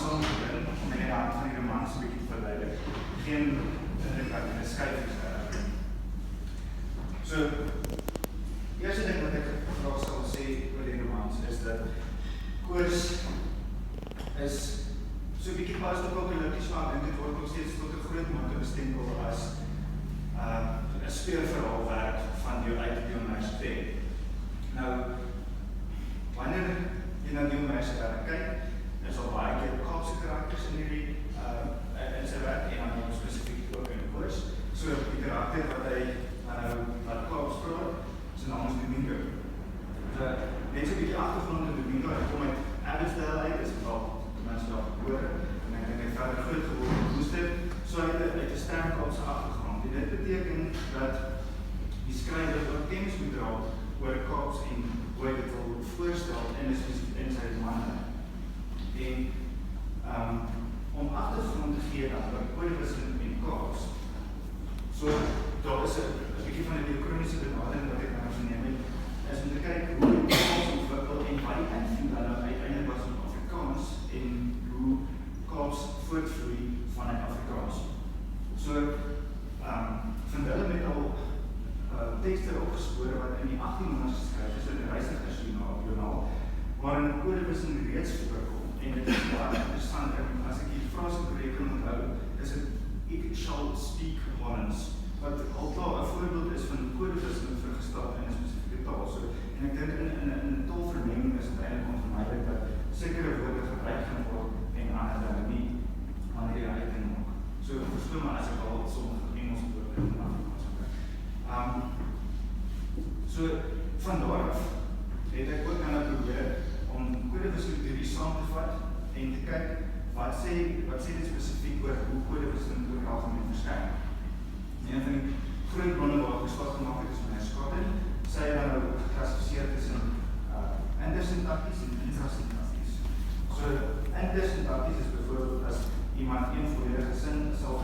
saam begin, om in die hand van die romans 'n bietjie te verduidelik. Geen indrukwekkende skyfies. So, eerste ding wat ek graag sal sê oor die romans is dat Koors is so 'n bietjie post-apocalyptisch, maar ek dink dit word nog steeds tot 'n groot mate bestempel as 'n speurverhaalwerk van jou uit die universiteit. Nou, wanneer jy na die universiteit kyk, is al baie keer Kaapse karakters in hierdie in sy werk, en dan spesifiek ook in Koors. So die karakter wat Kaaps praat, sy naam is Domingo. So, net so 'n bietjie agtergrond in Domingo, hy kom uit Abbotsdale uit, is wel mense daar gebore, en ek dink hy verder groot geword in Woester, so hy het uit 'n sterk Kaapse agtergrond. En dit beteken dat die skrywer ook kennis moet dra oor Kaaps en hoe hy dit wil voorstel in sy manne. En om agtergrond te gee dan oor Koorwisseling en Kaaps, so daar is 'n bietjie van 'n diachroniese benadering wat ek nou geneem het, is om te kyk hoe Kaaps ontwikkel en wat die invloed dan uiteindelik was op Afrikaans en hoe Kaaps voortvloei vanuit Afrikaans. So, van hulle met al tekste opgespoor wat in die 1800s geskryf is in die Reisigersjoernaal, waarin Koorwisseling reeds voorkom. En dit is baie interessant, as ek die frase korrek kan onthou, is dit "Ek shall speak Hollands", wat al klaar 'n voorbeeld is van Koorwisseling vergestel in 'n spesifieke taal. So, en ek dink in 'n taalvermenging is dit eintlik onvermydelik dat sekere woorde gebruik gaan word en ander dan nie, wanneer jy uitdink maak. So, verskoon maar as ek al sommige Engelse woorde in Afrikaans gebruik. So, van daar af het ek ook nou probeer om Koorwisseling teorie saam te vat en te kyk wat sê dit spesifiek oor hoe Koorwisseling oor algemeen verskyn. Een van die groot bronne waar ek geslag gemaak het is meneer Scotton. Sy het dan nou geklassifiseer tussen intersyntacties en intrasyntacties. So, intersyntacties is byvoorbeeld as iemand een volledige sin sal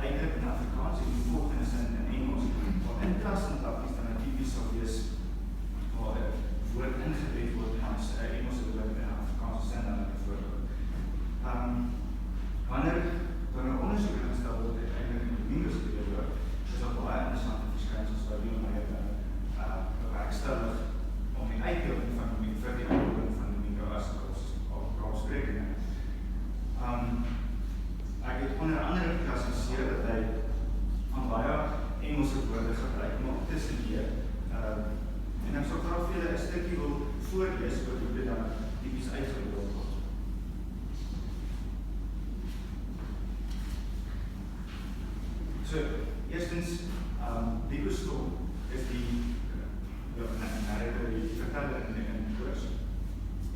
uitdruk in Afrikaans en die volgende sin in Engels. Maar intrasyntacties dan typies sal wees waar 'n woord ingebed word en as 'n Engelse woord in 'n Afrikaanse sin dan byvoorbeeld. Wanneer dan 'n ondersoek ingestel word uiteindelik in die Engelse periode, is daar baie interessante verskynsels wat die manier bewerkstellig om die uitbeelding van die uitbeelding van Domingo as Kaapspreker. Ek het onder andere geklassifiseer dat hy van baie Engelse woorde gebruik maak tussendeer. En ek sal graag vir julle 'n stukkie wil voorlees oor hoe dit dan typies uitgebeeld word. So, eerstens, die Storm is die narrator, die verteller in Koors.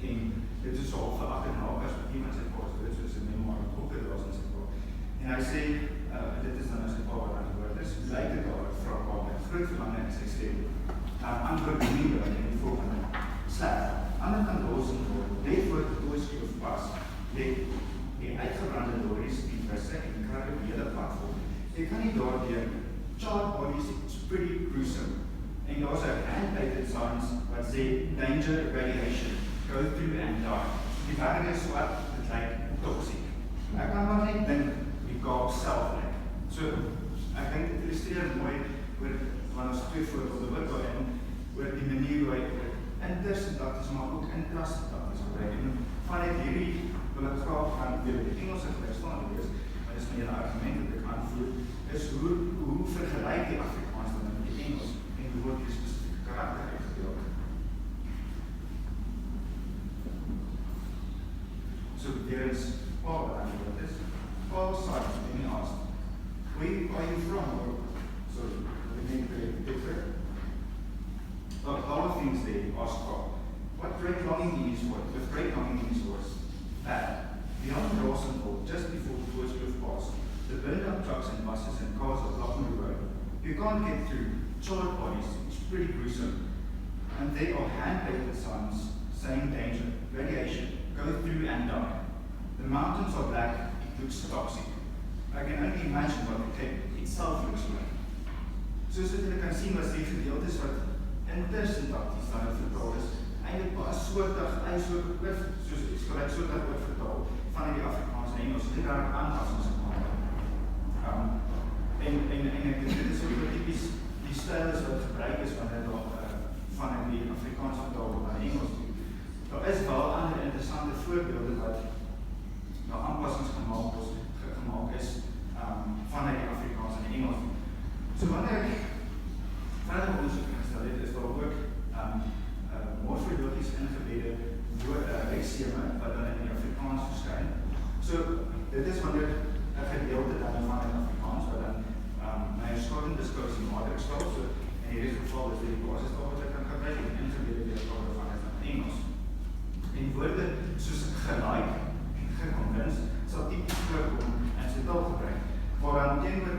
En dit is so half 'n agternaam perspektief van sy Koors, dit is soos 'n memoir wat opgedra is in sy Koors. En hy sê, dit is dan as die paar wat aan die woord is, blyk dit daar, vra paar met groot verlange in sy stem. Antwoord Domingo in die volgende. Sleg, ander kan losen word, dit word toeskief of pas, dit die uitgebrande lories, die visse en die krabbe die hele platform. Jy kan nie daardeur, charred bodies, it's pretty gruesome. En daar's 'n handpainted signs wat sê, danger, radiation, go through and die. Die verder is wat, dit lyk toxic. Ek kan maar net dink, die Kaap self lyk. So, ek dink dit illustreer mooi oor, want ons twee voorbeelde ook daarin, oor die manier hoe hy intersyntacties, maar ook intrasyntacties gebruik. En vanuit hierdie wil ek graag gaan weer die Engelse verstaan lees, maar dis my argument wat ek aanvoer, is hoe vergelyk die Afrikaans dan met die Engels en hoe word die spesifieke karakter uitgebeeld. So weer eens Paul wat aan die woord is. Paul Simon, en he asked, "Where are you from?" Sorry, we need to differ. But all of things they asked Paul. With great longing in his words, that beyond Rawsonville, just before the Koordskloof Pass, the burned up trucks and buses and cars are blocking the road. You can't get through. Charred bodies, it's pretty gruesome. And there are hand-painted signs saying danger, radiation, go through and die. The mountains are black, it looks toxic. I can only imagine what the tape itself looks like. Soos wat julle kan sien was die gedeeltes wat intersyntacties dan vertaal is, eintlik baie soortig, soortig oorvertaal van die Afrikaans en Engels, nie daar aanpassings gemaak. En ek dink dit is ook typies die styl is wat gebruik is wanneer van die Afrikaans vertaal word na Engels toe. Daar is wel ander interessante voorbeelde wat nou aanpassings gemaak is vanuit die Afrikaans en die Engels. So wanneer ek verder onderzoek gestel het, is daar ook morfologies ingebede rekseme wat dan in die Afrikaans verskyn. So dit is wanneer 'n gedeelte dan van die Afrikaans wat dan my skoon diskursie matrix stel. So in hierdie geval is dit die basisstaal wat ek kan gebruik en ingebede weergawe van dit in Engels. En woorde soos gelaik en geconvinced sal typies voorkom in sy taalgebruik, waaraan teenoor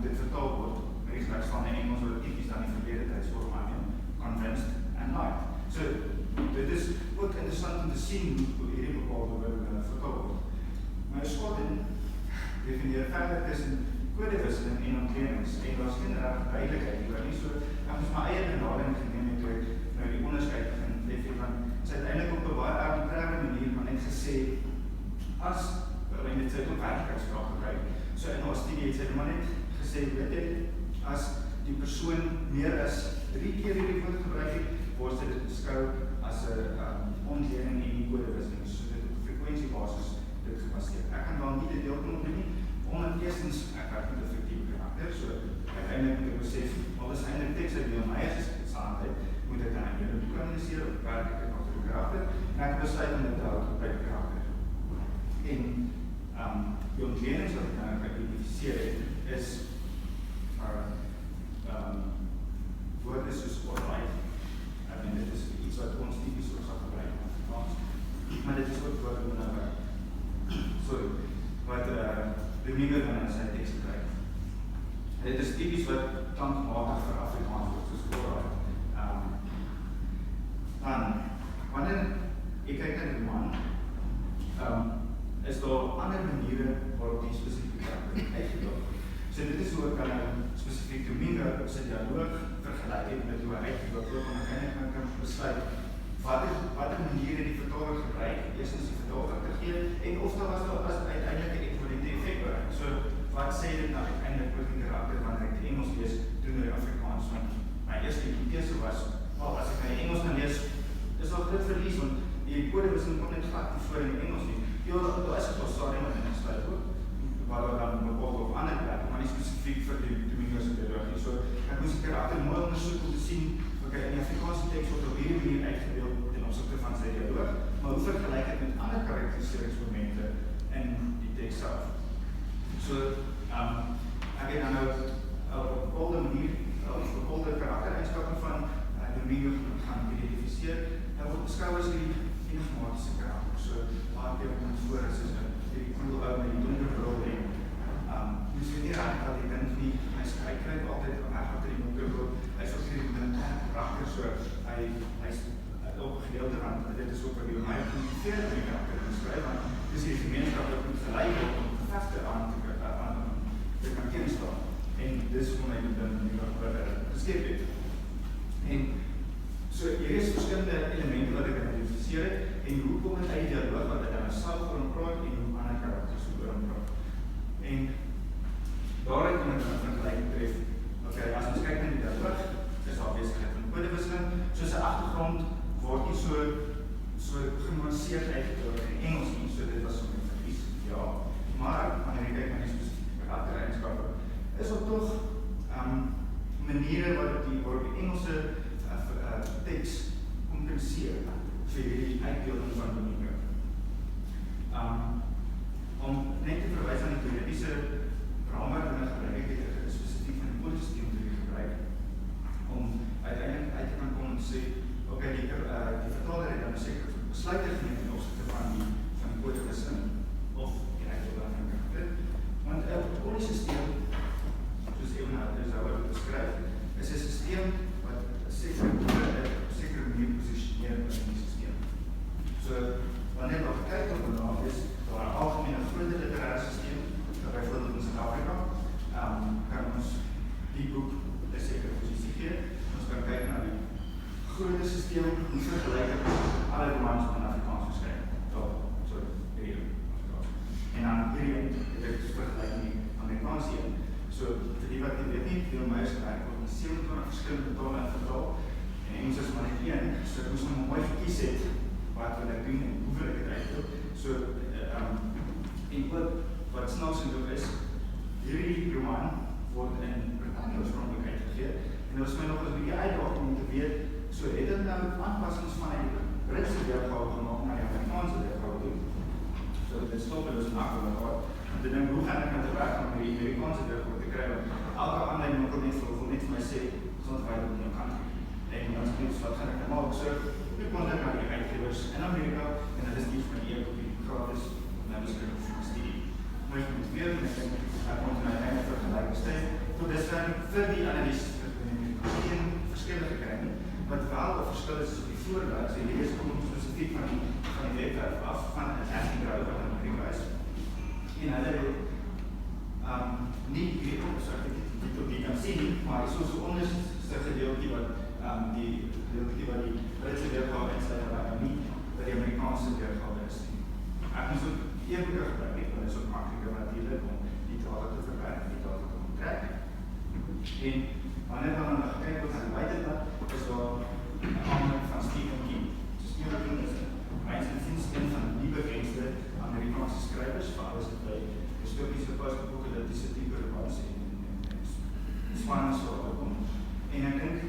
dit vertaal word met die gelyks van die Engels wat typies dan die verlede tydsvorm aanneem, convinced en like. So dit is ook interessant om te sien hoe hierdie bepaalde woorde vertaal word. Maar Schotten definieer verder tussen kodewisseling en ontkenings en daar is geen regte duidelikheid hier nie. So ek moes my eie benadering geneem het toe ek nou die onderskeid begin tref van sy uiteindelik op 'n baie arbitrêre manier maar net gesê as en dit het ook werklikheidsvraag gebruik. So in haar studie het sy maar net gesê weet jy as die persoon meer as 3 keer hierdie woord gebruik het, word sy dit beskou as 'n ontkenning en nie kodewisseling. So dit op frekwensiebasis dit gebaseer. Ek kan wel nie dit deel kan opneem nie, omdat eerstens ek werk met 'n fiktiewe karakter, so uiteindelik moet ek besef, al is eintlik teks uit deel my gesaandheid, moet ek dan aan julle kanaliseer of werk ek nog op 'n karakter, en ek besluit om dit te hou op by die karakter. En die ontkenings wat ek nou geïdentifiseer het, is woorde soos alright. Dit is iets wat ons typies ook sal gebruik in Afrikaans, maar dit is ook woorde wat Domingo dan in sy tekst krijg. En dit is typies wat klankmatig vir Afrikaans word, soos alright. Dan, wanneer ek kyk na die man, is daar ander maniere waarop die spesifieke karakter uitgedaag. So dit is hoe ek kan spesifiek Domingo sy dialoog vergelyk het met hoe hy uitgedaag word, en ek kan besluit watter maniere die vertaler gebruik, eerstens die vertaler te gee, en of daar was daar as uiteindelik 'n ekwivalente effek bereik. So wat sê dit nou uiteindelik oor die karakter wanneer ek die Engels lees doen oor die Afrikaans, want my eerste keuse was, as ek die Engels gaan lees, is daar groot verlies, want die kodewisseling kom net glad nie voor in die Engels nie. Ja, daar is 'n glossarium wat ingesluit word, waar daar dan bepaald op ander plekke, maar nie spesifiek vir die Domingo se dialogie. So ek moes die karakter mooi ondersoek om te sien, in die Afrikaanse teks word op hierdie manier uitgebeeld ten opsigte van sy dialoog, maar hoe vergelyk dit met ander karakteriseringsmomente in die teks self. So, ek het dan nou op 'n bepaalde manier, op 'n bepaalde karaktereienskappe van Domingo gaan identifiseer, en word beskou as die enigmatiese karakter. So, waar ek kom voor is die cool ou met die donker bril en moes jy nie raak dat die kind nie, hy kry altyd reg achter die donker bril, hy is ook die karakter, so hy is op gedeelte van, dit is ook wat die my gemotiveerd met die karakter beskryf, want dit is die gemeenskap dat moet gelei word om gevegte aan te kan kenstaan, en dis hoe my geskep het. En so, hier is verskillende elemente wat ek kan identifiseer het, en hoe kom het uit die dialoog wat ek dan self oor hom praat, en hoe ander karakters oor hom praat. En daaruit kan ek dan vergelyking tref, as ons kyk na die dialoog, is daar besigheid van kodewisseling, so sy agtergrond word nie so genuanceerd uitgedoen in Engels nie, so dit was so met verlies, ja. Maar, wanneer jy kyk na die spesifieke karaktereienskappe, is daar toch maniere waarop die Engelse teks kompenseer vir die uitbeelding van Domingo. Om net te verwys aan die teoretiese raamwerk en gebruik ek spesifiek van die polysysteem te gebruik, om uiteindelik uit te kan kom en sê, die vertaler het dan seker besluit geneem ten opsigte van die kodewisseling of die uitbeelding van karakter. Want 'n polysysteem, soos Eisenhower dit beskryf, is 'n systeem wat 'n sekere manier positioneer in die systeem. So, wanneer daar gekyk op en daar is, daar 'n algemene grote literaire systeem, byvoorbeeld in Suid-Afrika, kan ons die boek 'n sekere posisie gee. Ons kan kyk na die groter systeem om vergelyk alle romans in Afrikaans geskryf. Hierdie Afrikaans. En dan hierdie het ek vergelyk met die Amerikaanse een. So, vir die wat jy weet nie, Leon Meyers gewerk word in 27 verskillende tale en vertaal. En Engels is maar net een, so ek moes nou mooi gekies het wat wil ek doen en hoe wil ek het uitdoen. So, en wat snaaks en ook is, hierdie roman word in Britannia oorspronklik uitgegee. En dat is my nog eens 'n bietjie uitdaging om te weet, so het dit nou aanpassings van die Britse weergawe gemaak na die Amerikaanse weergawe toe. So dit stop en dit is makkelijk gehad. En te dink, hoe gaan ek aan te werk om die Amerikaanse weergawe te kry? Want elke aanleiding wil net vir my sê, soms wij dat nie kan. En dan is dit wat gaan ek maak. So ek kontak aan die uitgewers in Amerika en dat is die van die e-kopie gratis manuscript of studie. Maar ek moet weer, en ek dink, ek moet my einde vergelijk besteden. Tot dusver vir die analyse geen verskille gekry nie, wat wel 'n verskil is op die voorblad, so hier is kom spesifiek van die webwerf af, van 'n Ethnic wat in Amerika is. En hulle het nie hierdie opsig op die kan sien, maar so onderste gedeeltjie wat die gedeeltjie wat die Britse weergawe insluit, wat nie by die Amerikaanse weergawe is nie. Ek moes ook e-boeke gebruik, want dit is ook makliker natuurlijk om die tale te verwerk, die tale te onttrek. En wanneer dan gekyk word aan die buiteblad, is daar 'n aanmerking van Stephen King. So Stephen King is myns insiens een van die bekendste Amerikaanse skrywers, vir alles wat by dystopiese post-apocalyptiese tipe romans en Spaans sal opkom. En ek dink,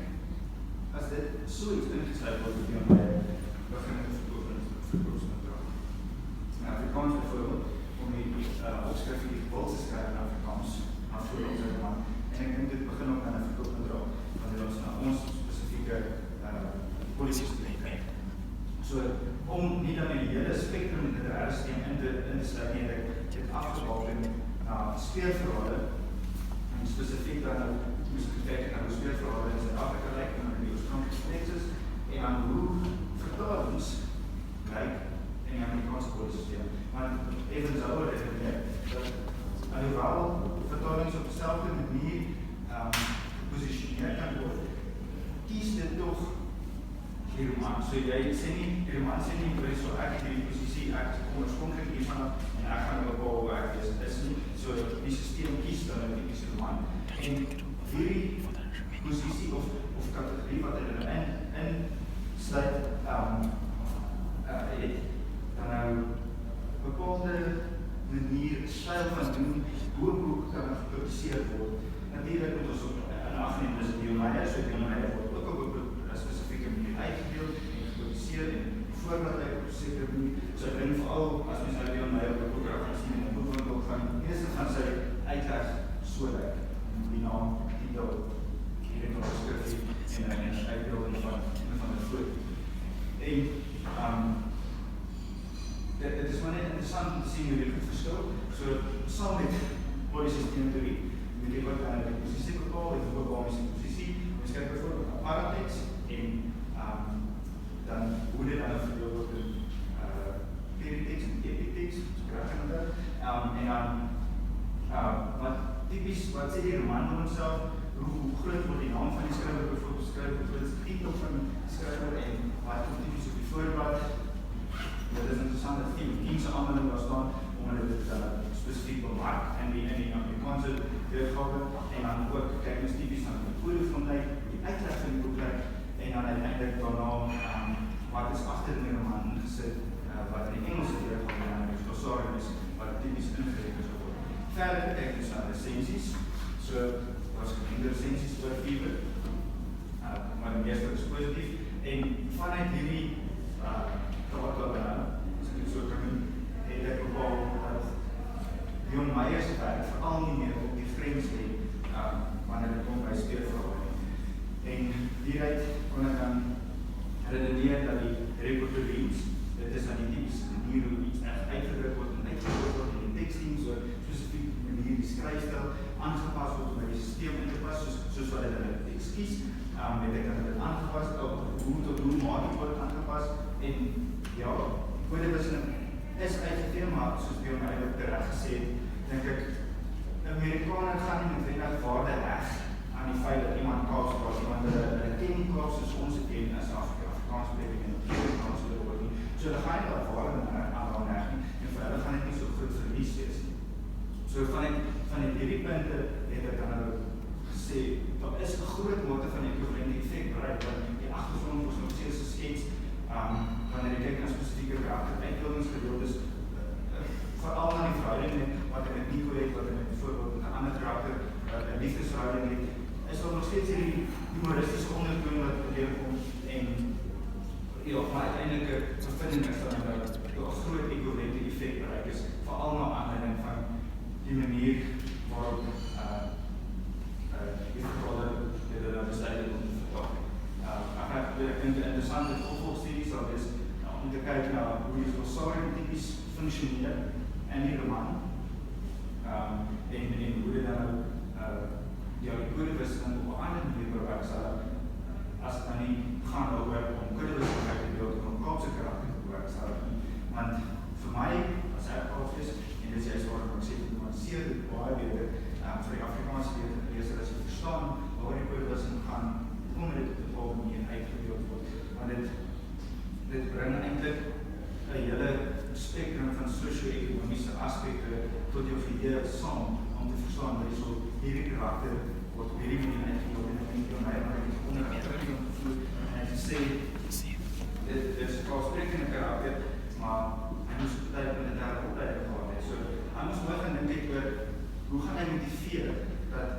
as dit so iets ingesluit word, moet jy aan my begin te verkoopsmateriaal. In Afrikaans bijvoorbeeld, om die opskrif die gewild te skryf in Afrikaans, afvoering sy roman. En ek dink dit begin ook aan 'n verkoopmateriaal, want dit ons na ons spesifieke polities te kyk. So, om nie dan die hele spektrum in die literaire in te sluit nie, ek het afgewaal na speelverhale, en spesifiek dan moes ek kyk na hoe speelverhale in Suid-Afrika lyk, en in die oorspronklike tekstes, en aan hoe vertalings lyk in die Amerikaanse polisiesysteem. Want even zou het dat alhoewel vertalings op dezelfde manier gepositioneerd kan worden, kies dit toch die roman. So jy sê nie, die roman sê nie, maar so ek in die posisie, ek kom oorspronklik hiervan af, en ek gaan bepaal hoe ek is nie. So die systeem kies dan een typische roman. En hierdie posisie of kategorie wat hy in sluit, het dan nou bepaalde manier, styl van doen, hoe 'n boek kan gepubliseer word. Natuurlijk moet ons ook in ag neem, dis die Meyers, so die Meyers word ook op 'n spesifieke manier uitgedeel en gepubliseer en voorblad uit op 'n sekere manier. So ek dink veral as mens nou die Meyers op 'n boek gaan sien en 'n boekwinkel gaan, eerste gaan sy uitleg so lyk, die naam, titel, hier in ons skrifgie en uitbeelding van 'n foto. En dit is maar net interessant om te sien hoe dit verskil. So, saam met polysysteemteorie, moet jy ook aan die posisie bepaal, en ook waarom is die posisie. Ons kyk bijvoorbeeld na paratekst, en dan hoe dit dan verdeel word in peritekst en epitekst, so krijg jy dit. En dan, wat typisch, wat sê die roman van onszelf, hoe groot word die naam van die skrywer bijvoorbeeld beskryf, hoe groot is die titel van die skrywer, en wat komt typisch op die voorblad. Dit is interessant dat die se aanmelding daar staan, omdat dit spesifiek bemark in die Amerikaanse weergawe, en dan ook kyk ons typisch na die kode van lyk, die uitleg van die boek lyk, en dan uiteindelik daarna wat is agter in die roman gesit, wat in die Engelse weergawe dan is, glossarium is, wat typisch ingereken sal word. Verder kyk ons na recensies, so was gekende recensies oor Fever, maar die meeste is positief, en vanuit hierdie so kan het ek bepaal dat Leon Meyers werk veral nie meer op die grens lê wanneer dit kom by speelverhale. En hieruit kon ek dan redeneer dat die repertoires, dit is dan die typische manier hoe iets uitgedruk word en uitgedruk word in die teksting, so spesifiek manier die skryfstyl aangepas word om by die systeem in te pas, soos wat dit in die tekst kies, het ek dan dit aangepas, hoe tot hoe maak die word aangepas, en ja, codewisseling is uitgegee, maar soos Leon Meyers terecht gesê het, dink ek, Amerikaner gaan nie noodwendig waarde reg aan die feit dat iemand Kaaps praat, iemand hulle ken nie Kaaps soos ons het ken as Afrikaans spreek en Afrikaans so word nie. So hulle gaan nie daar waarde aan reg nie, en vir hulle gaan dit nie so groot verlies wees nie. So van die hierdie punte het ek dan nou gesê, daar is 'n groot mate van ekwivalente effek bereik, want die agtergrond was nog steeds geskets, wanneer jy kyk na spesifieke karakter uitbuildingsgedeeltes, veral na die verhouding met wat ek met Nico het, wat ek met bijvoorbeeld met 'n ander karakter, 'n liefdesverhouding het, is daar nog steeds hierdie humoristische ondertoon wat deurkom en ja, maar uiteindelike bevinding is dan dat 'n groot ekwivalente effek bereik is, veral na aanleiding van die manier waarop die vertale dit besluit om te vertaal. Ek dink 'n interessante opvolgstudie sal wees om te kyk na hoe die glossarium tipies funksioneer in die roman en hoe dit dan die kodewisseling op 'n ander manier bewerk sal as dit dan nie gaan oor om kodewisseling te beeld om Kaapse karakter te bewerk sal. Want vir my, as ek Kaaps is, en dit is juist waarom ek sê, nuanceer dit baie beter vir die Afrikaanse leser as jy verstaan waar die kodewisseling gaan, hoe dit op 'n bepaalde manier uitgebeeld word. Want dit bring eintlik 'n hele spektrum van sosio-ekonomiese aspekte tot jou verheer saam om te verstaan dat hierdie karakter word op hierdie manier uitgebeeld en ek dink jou my maar die onderwerping om te voer en hy sê dit is 'n Kaapsprekende karakter, maar hy moes baie militêre opleiding gehad het. So hy moes mooi gaan dink oor hoe gaan hy motiveer dat